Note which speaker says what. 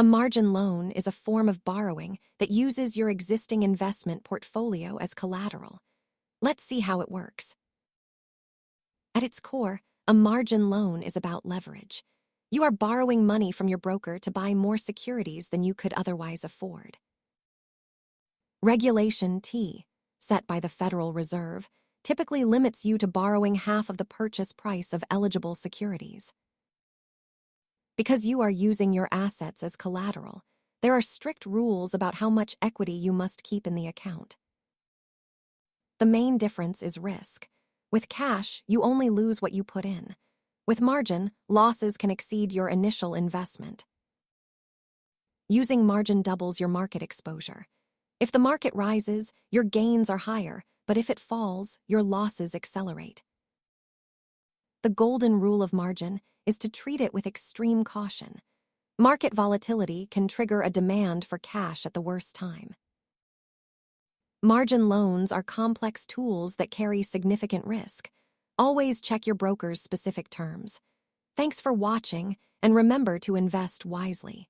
Speaker 1: A margin loan is a form of borrowing that uses your existing investment portfolio as collateral. Let's see how it works. At its core, a margin loan is about leverage. You are borrowing money from your broker to buy more securities than you could otherwise afford. Regulation T, set by the Federal Reserve, typically limits you to borrowing half of the purchase price of eligible securities. Because you are using your assets as collateral, there are strict rules about how much equity you must keep in the account. The main difference is risk. With cash, you only lose what you put in. With margin, losses can exceed your initial investment. Using margin doubles your market exposure. If the market rises, your gains are higher, but if it falls, your losses accelerate. The golden rule of margin is to treat it with extreme caution. Market volatility can trigger a demand for cash at the worst time. Margin loans are complex tools that carry significant risk. Always check your broker's specific terms. Thanks for watching, and remember to invest wisely.